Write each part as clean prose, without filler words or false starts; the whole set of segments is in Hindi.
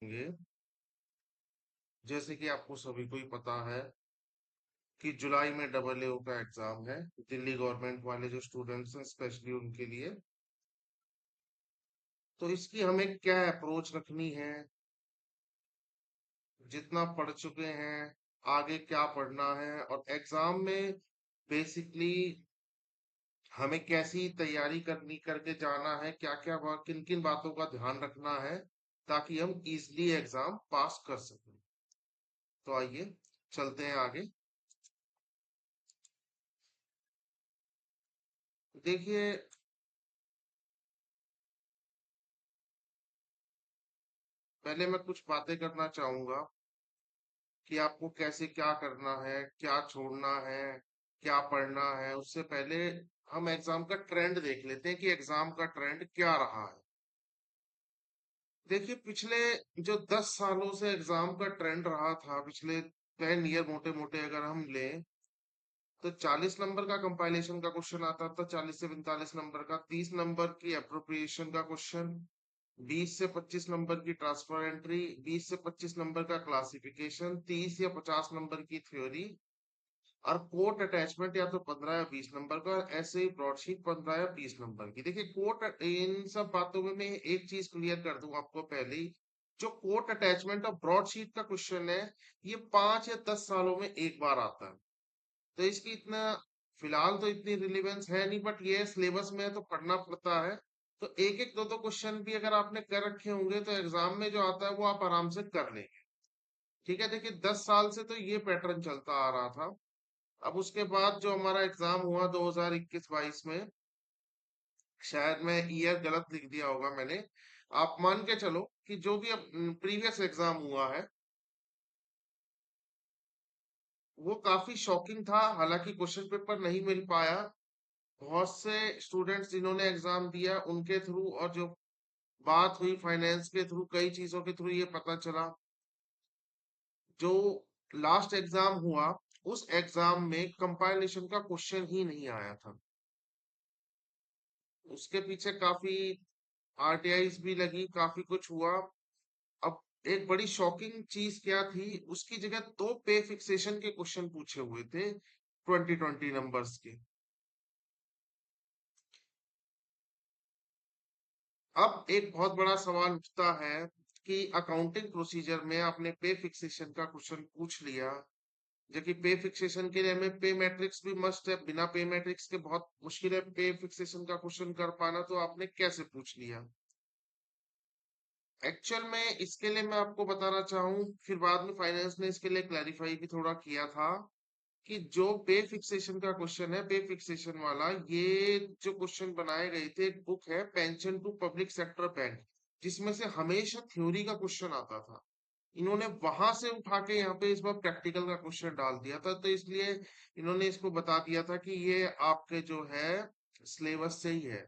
ये जैसे कि आपको सभी को ही पता है कि जुलाई में डबल ए का एग्जाम है, दिल्ली गवर्नमेंट वाले जो स्टूडेंट्स हैं स्पेशली उनके लिए। तो इसकी हमें क्या अप्रोच रखनी है, जितना पढ़ चुके हैं, आगे क्या पढ़ना है, और एग्जाम में बेसिकली हमें कैसी तैयारी करनी करके जाना है, क्या क्या किन किन बातों का ध्यान रखना है ताकि हम इजीली एग्जाम पास कर सकें। तो आइए चलते हैं आगे। देखिए, पहले मैं कुछ बातें करना चाहूंगा कि आपको कैसे क्या करना है, क्या छोड़ना है, क्या पढ़ना है। उससे पहले हम एग्जाम का ट्रेंड देख लेते हैं कि एग्जाम का ट्रेंड क्या रहा है। देखिए, पिछले जो 10 सालों से एग्जाम का ट्रेंड रहा था, पिछले 10 ईयर मोटे मोटे अगर हम लें, तो 40 नंबर का कंपाइलेशन का क्वेश्चन आता था, 40 से 45 नंबर का, 30 नंबर की अप्रोप्रिएशन का क्वेश्चन, 20 से 25 नंबर की ट्रांसफर एंट्री, 20 से 25 नंबर का क्लासिफिकेशन, 30 या 50 नंबर की थ्योरी, और कोट अटैचमेंट या तो 15 या 20 नंबर का, और ऐसे ही ब्रॉडशीट 15 या 20 नंबर की। देखिए, कोट इन सब बातों में मैं एक चीज क्लियर कर दूं आपको पहले ही। जो कोट अटैचमेंट और ब्रॉडशीट का क्वेश्चन है, ये 5 या 10 सालों में एक बार आता है। तो इसकी इतना फिलहाल तो इतनी रिलेवेंस है नहीं, बट ये सिलेबस में है तो पढ़ना पड़ता है। तो एक एक दो दो क्वेश्चन भी अगर आपने कर रखे होंगे तो एग्जाम में जो आता है वो आप आराम से कर लेंगे। ठीक है, देखिए 10 साल से तो ये पैटर्न चलता आ रहा था। अब उसके बाद जो हमारा एग्जाम हुआ 2021-22 में, शायद मैं ईयर गलत लिख दिया होगा मैंने। आप मान के चलो कि जो भी अब प्रीवियस एग्जाम हुआ है वो काफी शॉकिंग था। हालांकि क्वेश्चन पेपर नहीं मिल पाया, बहुत से स्टूडेंट्स जिन्होंने एग्जाम दिया उनके थ्रू, और जो बात हुई फाइनेंस के थ्रू, कई चीजों के थ्रू ये पता चला। जो लास्ट एग्जाम हुआ उस एग्जाम में कंपाइलेशन का क्वेश्चन ही नहीं आया था। उसके पीछे काफी आरटीआईज भी लगी, काफी कुछ हुआ। अब एक बड़ी शॉकिंग चीज क्या थी, उसकी जगह दो पे फिक्सेशन के क्वेश्चन पूछे हुए थे, 20-20 नंबर्स के। अब एक बहुत बड़ा सवाल उठता है कि अकाउंटिंग प्रोसीजर में आपने पे फिक्सेशन का क्वेश्चन पूछ लिया, जबकि पे फिक्सेशन के लिए हमें पे मैट्रिक्स भी मस्ट है। बिना पे मैट्रिक्स के बहुत मुश्किल है पे फिक्सेशन का क्वेश्चन कर पाना, तो आपने कैसे पूछ लिया। एक्चुअल में इसके लिए मैं आपको बताना चाहूँ, फिर बाद में फाइनेंस ने इसके लिए क्लैरिफाई भी थोड़ा किया था कि जो पे फिक्सेशन का क्वेश्चन है, पे फिक्सेशन वाला, ये जो क्वेश्चन बनाए गए थे, एक बुक है pension to public sector bank, जिसमें से हमेशा थ्योरी का क्वेश्चन आता था। इन्होंने वहां से उठा के यहाँ पे इस बार प्रैक्टिकल का क्वेश्चन डाल दिया था, तो इसलिए इन्होंने इसको बता दिया था कि ये आपके जो है सिलेबस से ही है।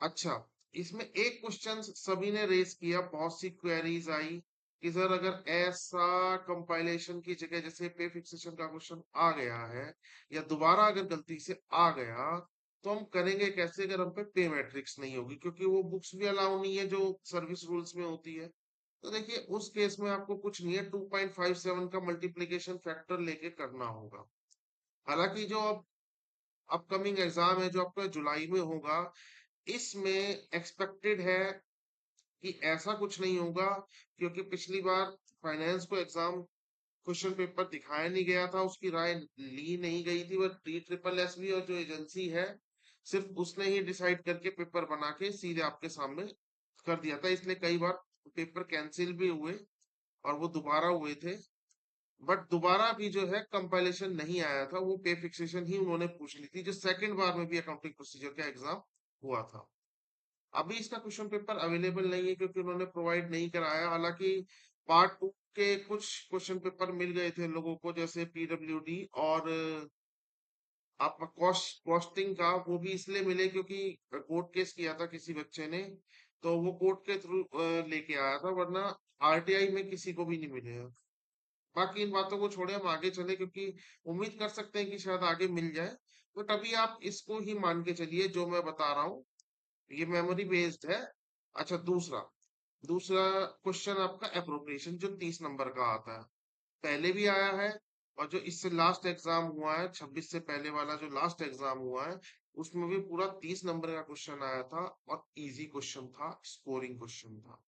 अच्छा, इसमें एक क्वेश्चन सभी ने रेस किया, बहुत सी क्वेरीज आई कि सर अगर ऐसा कंपाइलेशन की जगह जैसे पे फिक्सेशन का क्वेश्चन आ गया है, या दोबारा अगर गलती से आ गया, तो हम करेंगे कैसे अगर हम पे मैट्रिक्स नहीं होगी, क्योंकि वो बुक्स भी अलाउ नहीं है जो सर्विस रूल्स में होती है। तो देखिए, उस केस में आपको कुछ नहीं है, 2.57 का मल्टीप्लीकेशन फैक्टर लेके करना होगा। हालांकि जो अब अपकमिंग एग्जाम है जो आपका जुलाई में होगा, इसमें एक्सपेक्टेड है कि ऐसा कुछ नहीं होगा, क्योंकि पिछली बार फाइनेंस को एग्जाम क्वेश्चन पेपर दिखाया नहीं गया था, उसकी राय ली नहीं गई थी। वह टी ट्रिपल एस बी और जो एजेंसी है, सिर्फ उसने ही डिसाइड करके पेपर बना के सीधे आपके सामने कर दिया था, इसलिए कई बार पेपर कैंसिल भी हुए और वो दोबारा हुए थे। बट दोबारा भी जो है कंपाइलेशन नहीं आया था, वो पे फिक्सेशन ही उन्होंने पूछ ली थी, जो सेकंड बार में भी अकाउंटिंग प्रोसीजर का एग्जाम हुआ था। अभी इसका क्वेश्चन पेपर अवेलेबल नहीं है क्योंकि उन्होंने प्रोवाइड नहीं कराया। हालांकि पार्ट 2 के कुछ क्वेश्चन पेपर मिल गए थे लोगों को, जैसे पीडब्ल्यूडी और आपका कॉस्टिंग का, वो भी इसलिए मिले क्योंकि कोर्ट केस किया था किसी बच्चे ने, तो वो कोर्ट के थ्रू लेके आया था, वरना आरटीआई में किसी को भी नहीं मिले हैं। बाकी इन बातों को छोड़े, हम आगे चले, क्योंकि उम्मीद कर सकते हैं कि शायद आगे मिल जाए। बट अभी आप इसको ही मान के चलिए जो मैं बता रहा हूँ, ये मेमोरी बेस्ड है। अच्छा, दूसरा, दूसरा क्वेश्चन आपका एप्रोप्रिएशन जो 30 नंबर का आता है, पहले भी आया है, और जो इससे लास्ट एग्जाम हुआ है 26 से पहले वाला जो लास्ट एग्जाम हुआ है, उसमें भी पूरा 30 नंबर का क्वेश्चन आया था, और इजी क्वेश्चन था, स्कोरिंग क्वेश्चन था।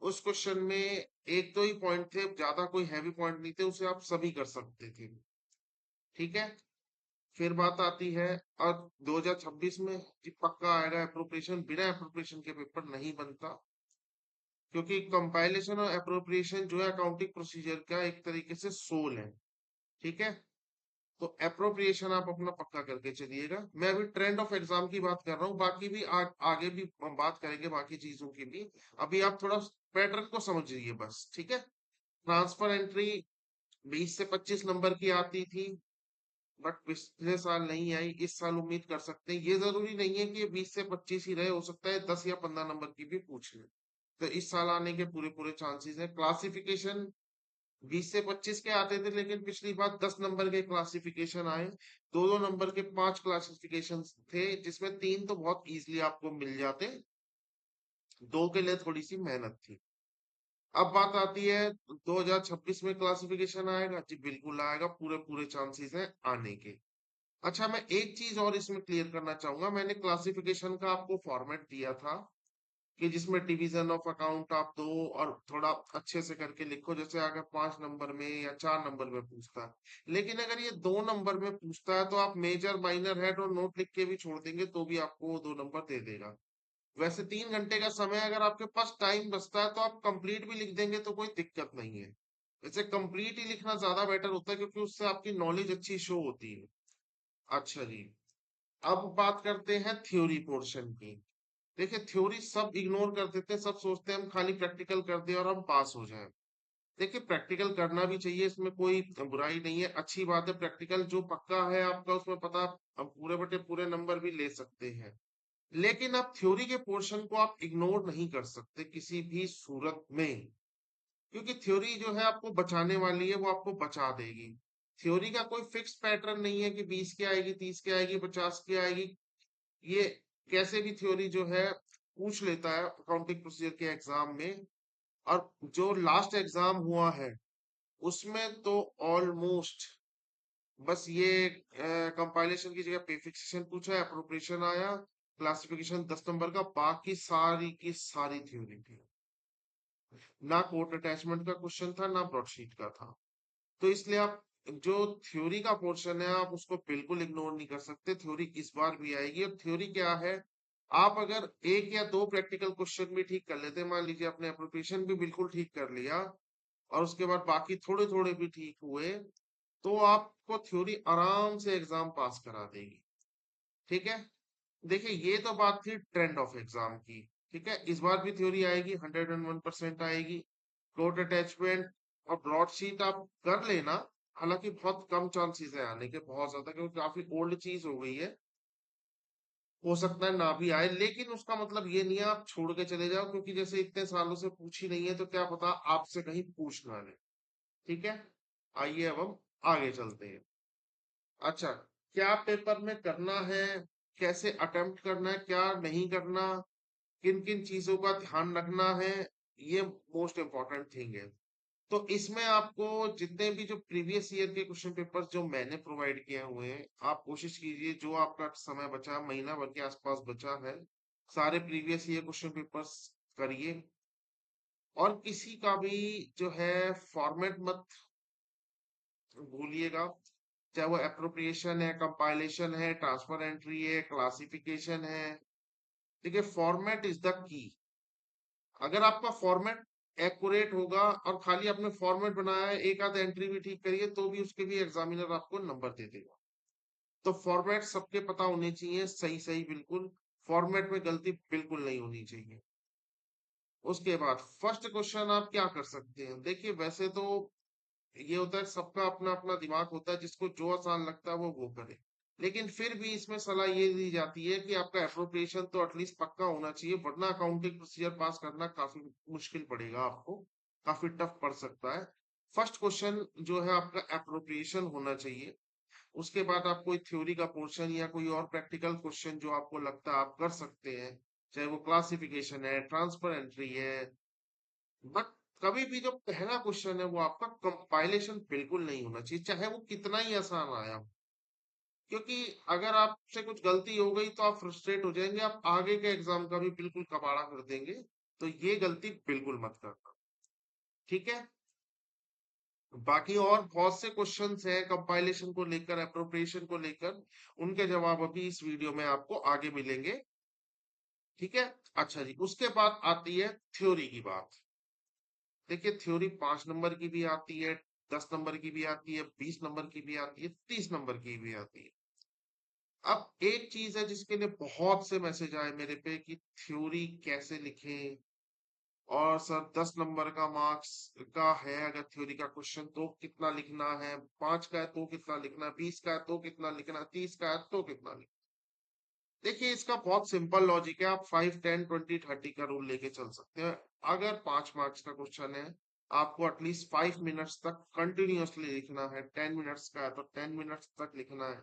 उस क्वेश्चन में एक दो ही पॉइंट थे, ज्यादा कोई हैवी पॉइंट नहीं थे, उसे आप सभी कर सकते थे। ठीक है। फिर बात आती है, और 2026 में कि पक्का आएगा एप्रोप्रिएशन, बिना एप्रोप्रिएशन के पेपर नहीं बनता, क्योंकि कंपाइलेशन और एप्रोप्रिएशन जो है अकाउंटिंग प्रोसीजर का एक तरीके से सोल है। ठीक है। तो एप्रोप्रिएशन आप अपना पक्का करके चलिएगा। मैं अभी ट्रेंड ऑफ एग्जाम की बात कर रहा हूँ, बाकी भी आगे भी हम बात करेंगे बाकी चीजों की भी। अभी आप थोड़ा पैटर्न को समझिए बस। ठीक है। ट्रांसफर एंट्री 20 से 25 नंबर की आती थी, बट पिछले साल नहीं आई, इस साल उम्मीद कर सकते हैं। ये जरूरी नहीं है कि ये 20 से 25 ही रहे, हो सकता है 10 या 15 नंबर की भी पूछ ले। तो इस साल आने के पूरे पूरे चांसेस है। क्लासिफिकेशन 20 से 25 के आते थे, लेकिन पिछली बार 10 नंबर के क्लासिफिकेशन आए। दो दो नंबर के 5 क्लासिफिकेशन थे, जिसमें 3 तो बहुत इजीली आपको मिल जाते, दो के लिए थोड़ी सी मेहनत थी। अब बात आती है 2026 में क्लासिफिकेशन आएगा जी, बिल्कुल आएगा, पूरे पूरे चांसेस हैं आने के। अच्छा, मैं एक चीज और इसमें क्लियर करना चाहूंगा। मैंने क्लासिफिकेशन का आपको फॉर्मेट दिया था कि जिसमें डिवीजन ऑफ अकाउंट आप दो और थोड़ा अच्छे से करके लिखो, जैसे अगर 5 नंबर में या 4 नंबर में पूछता है। लेकिन अगर ये 2 नंबर में पूछता है, तो आप मेजर माइनर हेड और नोट लिख के भी छोड़ देंगे तो भी आपको वो 2 नंबर दे देगा। वैसे 3 घंटे का समय अगर आपके पास टाइम बचता है, तो आप कंप्लीट भी लिख देंगे तो कोई दिक्कत नहीं है। वैसे कंप्लीट ही लिखना ज्यादा बेटर होता है, क्योंकि उससे आपकी नॉलेज अच्छी शो होती है। अच्छा जी। अब बात करते हैं थ्योरी पोर्शन की। देखिए, थ्योरी सब इग्नोर कर देते हैं, सब सोचते हैं हम खाली प्रैक्टिकल कर दें और हम पास हो जाएं। देखिए, प्रैक्टिकल करना भी चाहिए, इसमें कोई बुराई नहीं है, अच्छी बात है। प्रैक्टिकल जो पक्का है आपका, उसमें पता आप पूरे बटे पूरे नंबर भी ले सकते हैं। लेकिन आप थ्योरी के पोर्शन को आप इग्नोर नहीं कर सकते किसी भी सूरत में, क्योंकि थ्योरी जो है आपको बचाने वाली है, वो आपको बचा देगी। थ्योरी का कोई फिक्स पैटर्न नहीं है कि 20 की आएगी, 30 की आएगी, 50 की आएगी। ये कैसे भी थ्योरी जो है पूछ लेता है अकाउंटिंग प्रोसीजर के एग्जाम में। और जो लास्ट एग्जाम हुआ है, उसमें तो ऑलमोस्ट बस ये कंपाइलेशन की जगह पे फिक्सेशन पूछा, अप्रोप्रिएशन आया, क्लासिफिकेशन 10 नंबर का, बाकी सारी की सारी थ्योरी थी। ना कोट अटैचमेंट का क्वेश्चन था, ना ब्रॉडशीट का था। तो इसलिए आप जो थ्योरी का पोर्शन है, आप उसको बिल्कुल इग्नोर नहीं कर सकते। थ्योरी इस बार भी आएगी। और थ्योरी क्या है, आप अगर एक या दो प्रैक्टिकल क्वेश्चन भी ठीक कर लेते, मान लीजिए आपने अप्रोप्रिएशन भी बिल्कुल ठीक कर लिया, और उसके बाद बाकी थोड़े थोड़े भी ठीक हुए, तो आपको थ्योरी आराम से एग्जाम पास करा देगी। ठीक है। देखिए, ये तो बात थी ट्रेंड ऑफ एग्जाम की। ठीक है, इस बार भी थ्योरी आएगी, 101% आएगी। फ्लोट अटैचमेंट और ब्रॉड शीट आप कर लेना। हालांकि बहुत कम चांसेस है आने के, बहुत ज्यादा, क्योंकि काफी ओल्ड चीज हो गई है। हो सकता है ना भी आए, लेकिन उसका मतलब ये नहीं है आप छोड़ के चले जाओ, क्योंकि जैसे इतने सालों से पूछी नहीं है, तो क्या पता आपसे कहीं पूछ ना ले। ठीक है। आइए अब हम आगे चलते हैं। अच्छा, क्या पेपर में करना है, कैसे अटेम्प्ट करना है, क्या नहीं करना, किन किन चीजों का ध्यान रखना है, ये मोस्ट इम्पोर्टेंट थिंग है। तो इसमें आपको जितने भी जो प्रीवियस ईयर के क्वेश्चन पेपर्स जो मैंने प्रोवाइड किए हुए हैं, आप कोशिश कीजिए, जो आपका समय बचा, महीना भर के आसपास बचा है, सारे प्रीवियस ईयर क्वेश्चन पेपर्स करिए। और किसी का भी जो है फॉर्मेट मत भूलिएगा, चाहे वो एप्रोप्रिएशन है, कंपाइलेशन है, ट्रांसफर एंट्री है, क्लासिफिकेशन है। देखिए, फॉर्मेट इज द की। अगर आपका फॉर्मेट एक्यूरेट होगा, और खाली आपने फॉर्मेट बनाया है, एक आध एंट्री भी ठीक करिए, तो भी उसके भी एग्जामिनर आपको नंबर दे देगा। तो फॉर्मेट सबके पता होने चाहिए, सही सही बिल्कुल। फॉर्मेट में गलती बिल्कुल नहीं होनी चाहिए। उसके बाद फर्स्ट क्वेश्चन आप क्या कर सकते हैं। देखिए, वैसे तो ये होता है, सबका अपना अपना दिमाग होता है, जिसको जो आसान लगता है वो करे। लेकिन फिर भी इसमें सलाह ये दी जाती है कि आपका एप्रोप्रिएशन तो एटलीस्ट पक्का होना चाहिए, वरना अकाउंटिंग प्रोसीजर पास करना काफी मुश्किल पड़ेगा आपको, काफी टफ पड़ सकता है। फर्स्ट क्वेश्चन जो है आपका एप्रोप्रिएशन होना चाहिए। उसके बाद आप कोई थ्योरी का पोर्शन या कोई और प्रैक्टिकल क्वेश्चन जो आपको लगता है आप कर सकते हैं, चाहे वो क्लासिफिकेशन है, ट्रांसफर एंट्री है। बट कभी भी जो पहला क्वेश्चन है वो आपका कंपाइलेशन बिल्कुल नहीं होना चाहिए, चाहे वो कितना ही आसान आया हो। क्योंकि अगर आपसे कुछ गलती हो गई तो आप फ्रस्ट्रेट हो जाएंगे, आप आगे के एग्जाम का भी बिल्कुल कबाड़ा कर देंगे। तो ये गलती बिल्कुल मत करना। ठीक है। बाकी और बहुत से क्वेश्चंस हैं कंपाइलेशन को लेकर, अप्रोप्रिएशन को लेकर। उनके जवाब अभी इस वीडियो में आपको आगे मिलेंगे। ठीक है। अच्छा जी, उसके बाद आती है थ्योरी की बात। देखिए, थ्योरी 5 नंबर की भी आती है, 10 नंबर की भी आती है, 20 नंबर की भी आती है, 30 नंबर की भी आती है। अब एक चीज है जिसके लिए बहुत से मैसेज आए मेरे पे कि थ्योरी कैसे लिखें, और सर 10 नंबर का मार्क्स का है अगर थ्योरी का क्वेश्चन तो कितना लिखना है, 5 का है तो कितना लिखना है, 20 का है तो कितना लिखना है, 30 का है तो कितना लिखना। देखिए, इसका बहुत सिंपल लॉजिक है, आप 5 10 20 30 का रूल लेके चल सकते हैं। अगर 5 मार्क्स का क्वेश्चन है, आपको एटलीस्ट 5 मिनट्स तक कंटिन्यूअसली लिखना है। 10 मिनट्स का है तो 10 मिनट्स तक लिखना है,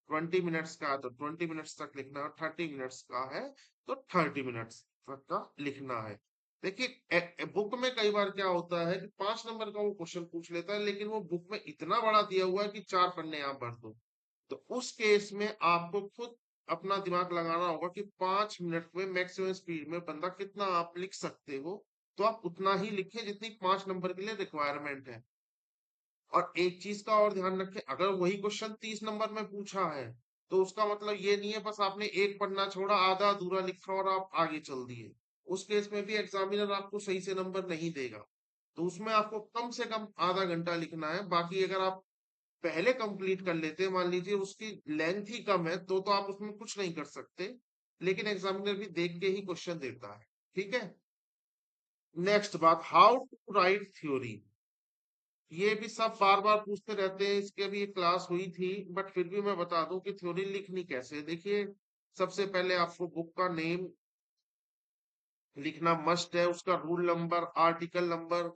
20 मिनट्स का है तो 20 मिनट्स तक लिखना है, और 30 मिनट्स का है तो 30 मिनट्स तक का लिखना है। देखिए, बुक में कई बार क्या होता है कि 5 नंबर का वो क्वेश्चन पूछ लेता है, लेकिन वो बुक में इतना बड़ा दिया हुआ है कि 4 पन्ने आप भर दो। तो उस केस में आपको खुद अपना दिमाग लगाना होगा कि 5 मिनट में मैक्सिमम स्पीड में बंदा कितना आप लिख सकते हो। तो आप उतना ही लिखें जितनी 5 नंबर के लिए रिक्वायरमेंट है। और एक चीज का और ध्यान रखें, अगर वही क्वेश्चन 30 नंबर में पूछा है तो उसका मतलब ये नहीं है बस आपने एक पन्ना छोड़ा, आधा अधूरा लिखा और आप आगे चल दिए। उस केस में भी एग्जामिनर आपको सही से नंबर नहीं देगा। तो उसमें आपको कम से कम आधा घंटा लिखना है। बाकी अगर आप पहले कंप्लीट कर लेते हैं, मान लीजिए उसकी लेंथ ही कम है, तो आप उसमें कुछ नहीं कर सकते। लेकिन एग्जामिनर भी देख के ही क्वेश्चन देता है। ठीक है। नेक्स्ट बात, हाउ टू राइट थ्योरी। ये भी सब बार बार पूछते रहते हैं, इसके अभी एक क्लास हुई थी, बट फिर भी मैं बता दूं कि थ्योरी लिखनी कैसे है। देखिए, सबसे पहले आपको बुक का नेम लिखना मस्ट है, उसका rule number, article number.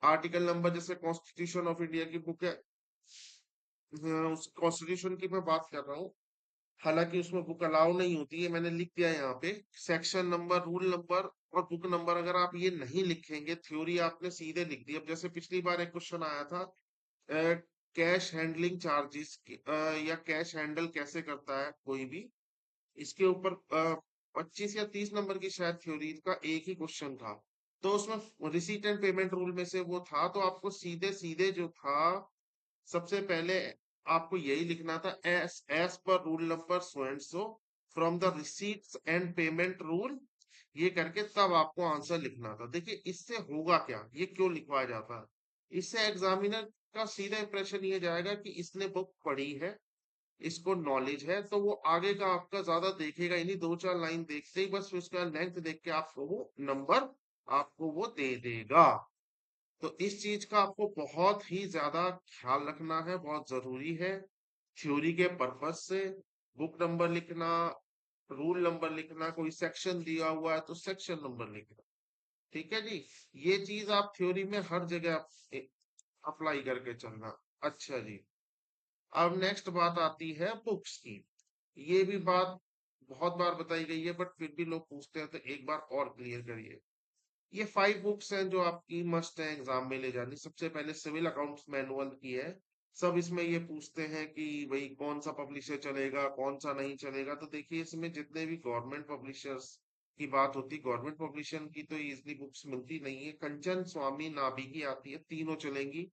Article number जैसे कॉन्स्टिट्यूशन ऑफ इंडिया की बुक है, उस कॉन्स्टिट्यूशन की मैं बात कर रहा हूँ। हालांकि उसमें बुक अलाउ नहीं होती है, मैंने लिख दिया यहाँ पे। सेक्शन नंबर, रूल नंबर और बुक नंबर, अगर आप ये नहीं लिखेंगे, थ्योरी आपने सीधे लिख दी। अब जैसे पिछली बार एक क्वेश्चन आया था, कैश हैंडलिंग चार्जेस या कैश हैंडल कैसे करता है कोई भी, इसके ऊपर 25 या 30 नंबर की शायद थ्योरी का एक ही क्वेश्चन था। तो उसमें रिसीट एंड पेमेंट रूल में से वो था, तो आपको सीधे सीधे जो था, सबसे पहले आपको यही लिखना था, एस पर rule number so and so from the receipts and payment rule. ये करके तब आपको आंसर लिखना था। देखिए, इससे होगा क्या, ये क्यों लिखवाया जाता है, इससे एग्जामिनर का सीधा इंप्रेशन ये जाएगा कि इसने बुक पढ़ी है, इसको नॉलेज है, तो वो आगे का आपका ज्यादा देखेगा ही नहीं। 2 4 लाइन देखते ही बस उसका लेंथ देख के आपको वो नंबर आपको वो दे देगा। तो इस चीज का आपको बहुत ही ज्यादा ख्याल रखना है, बहुत जरूरी है। थ्योरी के पर्पज से बुक नंबर लिखना, रूल नंबर लिखना, कोई सेक्शन दिया हुआ है तो सेक्शन नंबर लिखना। ठीक है जी। ये चीज आप थ्योरी में हर जगह अप्लाई करके चलना। अच्छा जी। अब नेक्स्ट बात आती है बुक्स की। ये भी बात बहुत बार बताई गई है, बट फिर भी लोग पूछते हैं, तो एक बार और क्लियर करिए। ये 5 बुक्स हैं जो आपकी मस्ट है एग्जाम में ले जानी। सबसे पहले सिविल अकाउंट्स मैनुअल की है। सब इसमें ये पूछते हैं कि भाई कौन सा पब्लिशर चलेगा, कौन सा नहीं चलेगा। तो देखिए, इसमें जितने भी गवर्नमेंट पब्लिशर्स की बात होती, गवर्नमेंट पब्लिशर की तो इजली बुक्स मिलती नहीं है। कंचन स्वामी नाभि की आती है, तीनों चलेंगी।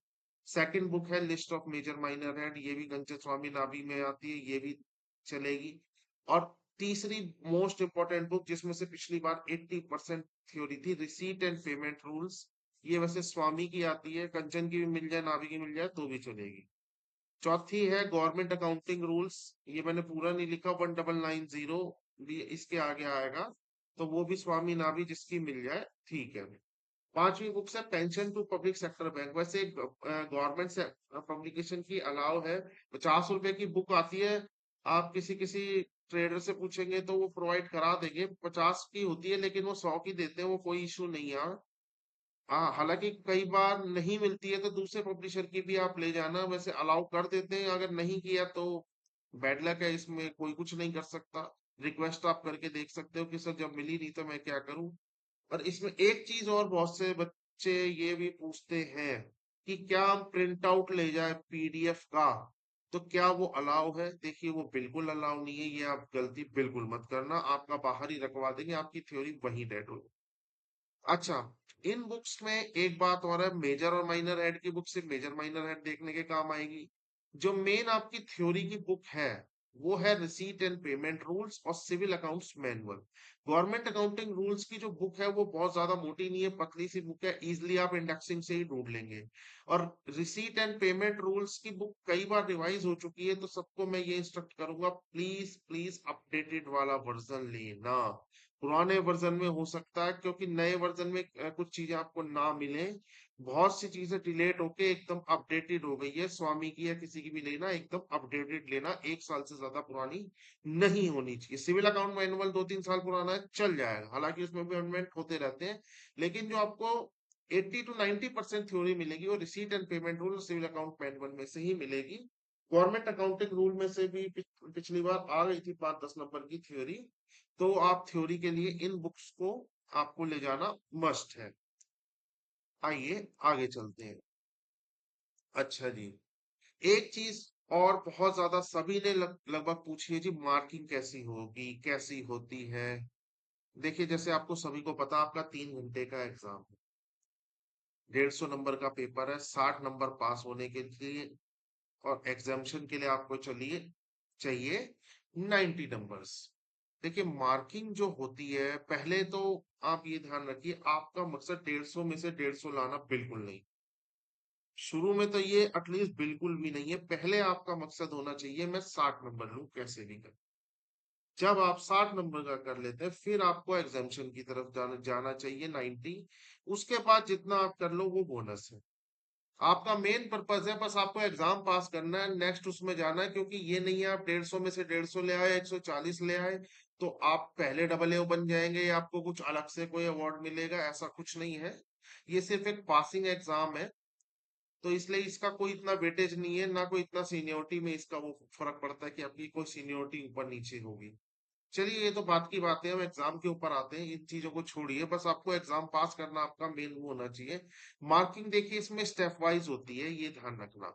सेकंड बुक है list of major minor head, ये भी कंचन स्वामी नाभि में आती है, ये भी चलेगी। और तीसरी मोस्ट इंपॉर्टेंट बुक जिसमें से पिछली बार 80% थ्योरी थी, रिसीट एंड पेमेंट रूल्स, ये वैसे स्वामी की आती है, कंचन की भी मिल जाए, नाभि की मिल जाए तो भी चलेगी। चौथी है गवर्नमेंट अकाउंटिंग रूल्स, ये मैंने पूरा नहीं लिखा, 1990 भी इसके आगे आएगा। तो वो भी स्वामी नाभि जिसकी मिल जाए ठीक है। पांचवी बुक है pension to public sector bank, वैसे गवर्नमेंट से पब्लिकेशन की अलाउ है। 50 रुपए की बुक आती है, आप किसी किसी ट्रेडर से पूछेंगे तो वो प्रोवाइड करा देंगे। 50 की होती है, लेकिन वो 100 की देते हैं, वो कोई इशू नहीं है। हाँ, हालांकि कई बार नहीं मिलती है तो दूसरे पब्लिशर की भी आप ले जाना, वैसे अलाउ कर देते हैं। अगर नहीं किया तो बैड लक है, इसमें कोई कुछ नहीं कर सकता। रिक्वेस्ट आप करके देख सकते हो कि सर जब मिली नहीं तो मैं क्या करूं। और इसमें एक चीज और बहुत से बच्चे ये भी पूछते हैं कि क्या हम प्रिंट आउट ले जाए पीडीएफ का, तो क्या वो अलाउ है? देखिए वो बिल्कुल अलाउ नहीं है, ये आप गलती बिल्कुल मत करना, आपका बाहर ही रखवा देंगे, आपकी थ्योरी वहीं डेड हो। अच्छा, इन बुक्स में एक बात और है, मेजर और माइनर हेड की बुक सिर्फ मेजर माइनर हेड देखने के काम आएगी। जो मेन आपकी थ्योरी की बुक है वो है रिसीट एंड पेमेंट रूल्स और civil accounts manual. Government accounting rules की जो बुक है वो बहुत ज्यादा मोटी नहीं है, पतली सी बुक है, इजिली आप इंडेक्सिंग से ही ढूंढ लेंगे। और रिसीट एंड पेमेंट रूल्स की बुक कई बार रिवाइज हो चुकी है, तो सबको मैं ये इंस्ट्रक्ट करूंगा, प्लीज प्लीज अपडेटेड वाला वर्जन लेना। पुराने वर्जन में हो सकता है, क्योंकि नए वर्जन में कुछ चीजें आपको ना मिले। बहुत सी चीजें डिलेट होके एकदम अपडेटेड हो गई है, स्वामी की या किसी की भी लेना एकदम अपडेटेड लेना, 1 साल से ज्यादा पुरानी नहीं होनी चाहिए। सिविल अकाउंट मैनुअल 2-3 साल पुराना है, चल जाएगा, हालांकि उसमें भी अमेंडमेंट होते रहते हैं, लेकिन जो आपको 80 to 90% थ्योरी मिलेगी वो receipt and payment rule civil account manual में से ही मिलेगी। गवर्नमेंट अकाउंटिंग रूल में से भी पिछली बार आ गई थी 5-10 नंबर की थ्योरी। तो आप थ्योरी के लिए इन बुक्स को आपको ले जाना मस्ट है। आइए आगे चलते हैं। अच्छा जी, एक चीज और बहुत ज्यादा सभी ने लगभग पूछी है जी, मार्किंग कैसी होगी, कैसी होती है? देखिए जैसे आपको सभी को पता, आपका 3 घंटे का एग्जाम है, 150 नंबर का पेपर है, 60 नंबर पास होने के लिए, और एग्जामेशन के लिए आपको चलिए चाहिए 90 नंबर्स। देखिए मार्किंग जो होती है, पहले तो आप ये ध्यान रखिए, आपका मकसद 150 में से 150 लाना बिल्कुल नहीं। शुरू में तो ये एटलीस्ट बिल्कुल भी नहीं है, पहले आपका मकसद होना चाहिए मैं 60 नंबर लूं कैसे भी कर। जब आप 60 नंबर का कर लेते हैं फिर आपको एग्जामेशन की तरफ जाना चाहिए 90। उसके बाद जितना आप कर लो वो बोनस है। आपका मेन पर्पज है बस आपको एग्जाम पास करना है, नेक्स्ट उसमें जाना है, क्योंकि ये नहीं है आप 150 में से 150 ले आए, 140 ले आए तो आप पहले डबल ए बन जाएंगे या आपको कुछ अलग से कोई अवार्ड मिलेगा, ऐसा कुछ नहीं है। ये सिर्फ एक पासिंग एग्जाम है, तो इसलिए इसका कोई इतना वेटेज नहीं है, ना कोई इतना सीनियोरिटी में इसका वो फर्क पड़ता है कि आपकी कोई सीनियोरिटी ऊपर नीचे होगी। चलिए ये तो बात की बात है, हम एग्जाम के ऊपर आते हैं, इन चीजों को छोड़िए, बस आपको एग्जाम पास करना आपका मेन वो होना चाहिए। मार्किंग देखिए इसमें स्टेप वाइज होती है, ये ध्यान रखना।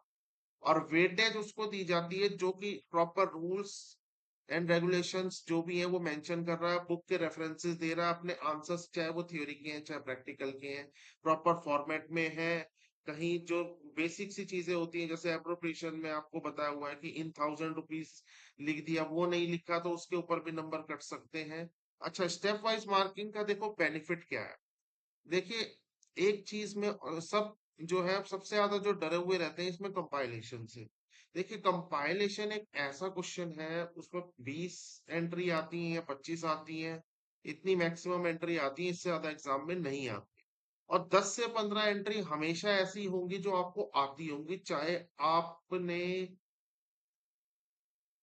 और वेटेज उसको दी जाती है जो कि प्रॉपर रूल्स एंड रेगुलेशंस जो भी है वो मेंशन कर रहा है, बुक के रेफरेंसेस दे रहा है, अपने आंसर्स चाहे वो थ्योरी के हैं चाहे प्रैक्टिकल के हैं प्रॉपर फॉर्मेट में है। कहीं जो बेसिक सी चीजें होती हैं जैसे अप्रोप्रिएशन में आपको बताया हुआ है कि इन 1000 रुपीज लिख दिया, वो नहीं लिखा तो उसके ऊपर भी नंबर कट सकते हैं। अच्छा, स्टेप वाइज मार्किंग का देखो बेनिफिट क्या है। देखिए एक चीज में सब जो है सबसे ज्यादा जो डरे हुए रहते हैं इसमें कंपाइलेशन से। देखिए कंपाइलेशन एक ऐसा क्वेश्चन है, उसमें 20 एंट्री आती है या 25 आती है, इतनी मैक्सिमम एंट्री आती है, इससे ज्यादा एग्जाम में नहीं आती। और 10 से 15 एंट्री हमेशा ऐसी होंगी जो आपको आती होंगी, चाहे आपने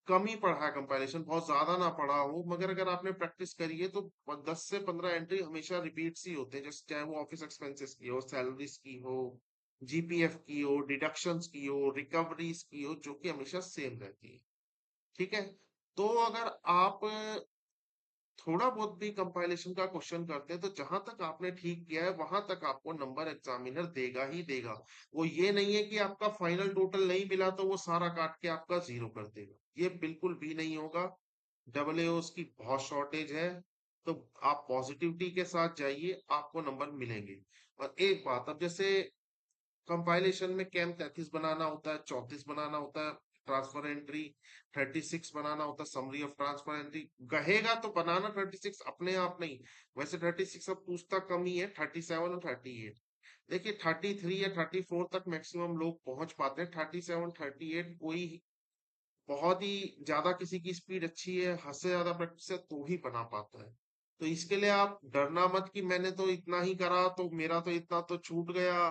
कम ही पढ़ा है, कंपाइलेशन बहुत ज्यादा ना पढ़ा हो, मगर अगर आपने प्रैक्टिस करी है तो 10 से 15 एंट्री हमेशा रिपीट्स ही होते हैं, जैसे चाहे वो ऑफिस एक्सपेंसेस की हो, सैलरीज की हो, जीपीएफ की हो, डिडक्शंस की हो, रिकवरीज की हो, जो कि हमेशा सेम रहती है। ठीक है, तो अगर आप थोड़ा बहुत भी कंपाइलेशन का क्वेश्चन करते हैं तो जहां तक आपने ठीक किया है वहां तक आपको नंबर एग्जामिनर देगा ही देगा। वो ये नहीं है कि आपका फाइनल टोटल नहीं मिला तो वो सारा काट के आपका जीरो कर देगा, ये बिल्कुल भी नहीं होगा। डबल एओस की बहुत शॉर्टेज है, तो आप पॉजिटिविटी के साथ जाइए, आपको नंबर मिलेंगे। और एक बात, अब जैसे कंपाइलेशन में कैम 33 बनाना होता है, 34 बनाना होता है, ट्रांसफर एंट्री 36 बनाना होता है, समरी ऑफ ट्रांसफर एंट्री कहेगा तो बनाना 36 अपने आप नहीं। वैसे 36 अब पूछता कम ही है, 37 और 38। देखिए 33 या 34 तक मैक्सिमम लोग पहुंच पाते हैं, 37 38 कोई बहुत ही ज्यादा किसी की स्पीड अच्छी है, हद से ज्यादा प्रैक्टिस है तो ही बना पाता है। तो इसके लिए आप डरना मत कि मैंने तो इतना ही करा तो मेरा तो इतना तो छूट गया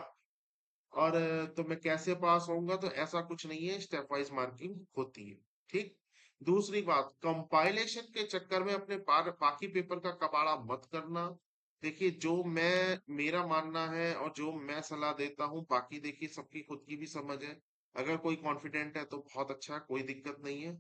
और तो मैं कैसे पास होऊंगा, तो ऐसा कुछ नहीं है, स्टेप वाइज मार्किंग होती है। ठीक। दूसरी बात, कंपाइलेशन के चक्कर में अपने बाकी पेपर का कबाड़ा मत करना। देखिए जो मैं मेरा मानना है और जो मैं सलाह देता हूँ, बाकी देखिए सबकी खुद की भी समझ है। अगर कोई कॉन्फिडेंट है तो बहुत अच्छा है, कोई दिक्कत नहीं है।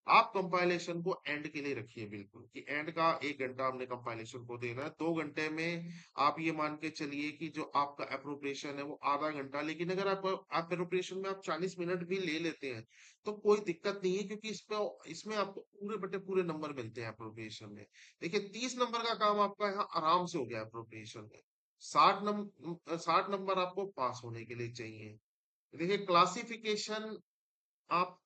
आप कंपाइलेशन को एंड के लिए रखिए बिल्कुल, कि एंड का 1 घंटा हमने कंपाइलेशन को देना है। 2 घंटे में आप ये मान के चलिए कि जो आपका अप्रोप्रिएशन है वो आधा घंटा, लेकिन अगर आप अप्रोप्रिएशन में आप 40 मिनट भी ले लेते हैं तो कोई दिक्कत नहीं है, क्योंकि इसमें आपको पूरे बटे पूरे नंबर मिलते हैं अप्रोप्रिएशन में। देखिए 30 नंबर का काम आपका यहाँ आराम से हो गया अप्रोप्रिएशन में। 60 नंबर आपको पास होने के लिए चाहिए। देखिए क्लासिफिकेशन आप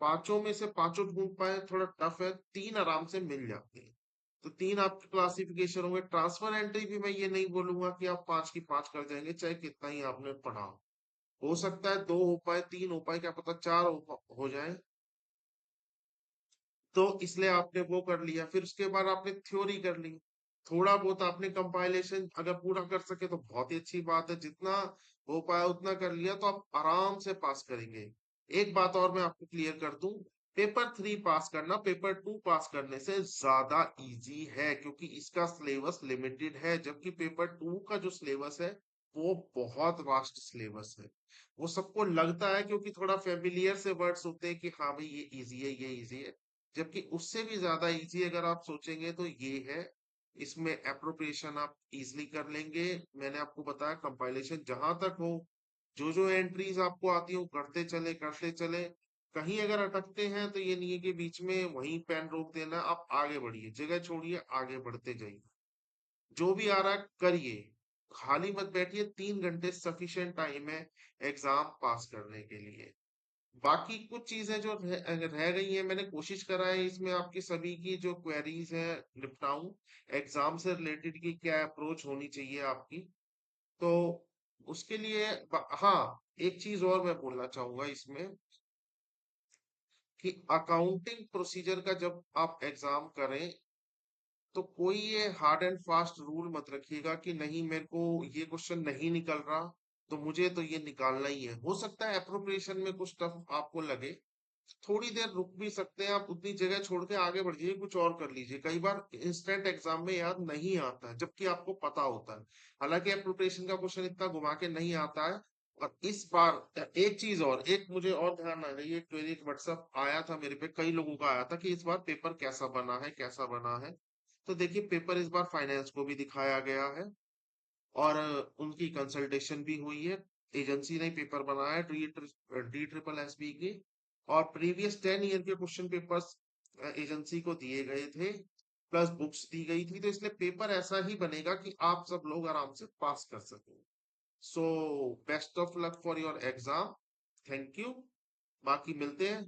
पांचों में से पांचों ढूंढ पाए थोड़ा टफ है, 3 आराम से मिल जाते हैं। तो 3 आपके क्लासिफिकेशन होंगे। ट्रांसफर एंट्री भी मैं ये नहीं बोलूंगा कि आप 5 की 5 कर जाएंगे चाहे कितना ही आपने पढ़ा हो सकता है 2 हो पाए, 3 हो पाए, क्या पता 4 हो जाए। तो इसलिए आपने वो कर लिया, फिर उसके बाद आपने थ्योरी कर ली। थोड़ा बहुत आपने कंपाइलेशन अगर पूरा कर सके तो बहुत ही अच्छी बात है, जितना हो पाया उतना कर लिया तो आप आराम से पास करेंगे। एक बात और मैं आपको क्लियर कर दूं, पेपर 3 पास करना पेपर 2 पास करने से ज्यादा इजी है, क्योंकि इसका सिलेबस लिमिटेड है, जबकि पेपर 2 का जो सिलेबस है वो बहुत वास्ट सिलेबस है। वो सबको लगता है क्योंकि थोड़ा फेमिलियर से वर्ड्स होते हैं कि हाँ भाई ये इजी है, ये इजी है, जबकि उससे भी ज्यादा इजी अगर आप सोचेंगे तो ये है। इसमें एप्रोप्रिएशन आप इजीली कर लेंगे। मैंने आपको बताया कंपाइलेशन जहां तक हो, जो जो एंट्रीज आपको आती है वो करते चले। कहीं अगर अटकते हैं तो ये नहीं है कि बीच में वहीं पेन रोक देना, आप आगे बढ़िए, जगह छोड़िए, आगे बढ़ते जाइए। जो भी आ रहा है करिए, खाली मत बैठिए। 3 घंटे सफिशिएंट टाइम है एग्जाम पास करने के लिए। बाकी कुछ चीजें जो रह गई हैं, मैंने कोशिश करा है इसमें आपकी सभी की जो क्वेरीज है निपटाऊं। एग्जाम से रिलेटेड की क्या अप्रोच होनी चाहिए आपकी, तो उसके लिए हाँ, एक चीज और मैं बोलना चाहूंगा इसमें, कि अकाउंटिंग प्रोसीजर का जब आप एग्जाम करें तो कोई ये हार्ड एंड फास्ट रूल मत रखिएगा कि नहीं मेरे को ये क्वेश्चन नहीं निकल रहा तो मुझे तो ये निकालना ही है। हो सकता है अप्रोप्रिएशन में कुछ टफ आपको लगे, थोड़ी देर रुक भी सकते हैं आप, उतनी जगह छोड़ के आगे बढ़ जाइए, कुछ और कर लीजिए। कई बार इंस्टेंट एग्जाम में याद नहीं आता है जबकि आपको पता होता है। हालांकि एप्रोप्रिएशन का क्वेश्चन इतना घुमा के नहीं आता है। और इस बार एक चीज और, एक मुझे और ध्यान आ रही है, एक व्हाट्सएप आया था मेरे पे, कई लोगों का आया था कि इस बार पेपर कैसा बना है, कैसा बना है। तो देखिए पेपर इस बार फाइनेंस को भी दिखाया गया है, और उनकी कंसल्टेशन भी हुई है। एजेंसी ने पेपर बनाया है, डी ट्रिपल एस बी की। और प्रीवियस 10 ईयर के क्वेश्चन पेपर्स एजेंसी को दिए गए थे, प्लस बुक्स दी गई थी, तो इसलिए पेपर ऐसा ही बनेगा कि आप सब लोग आराम से पास कर सकें। So best of luck for your exam. Thank you. बाकी मिलते हैं।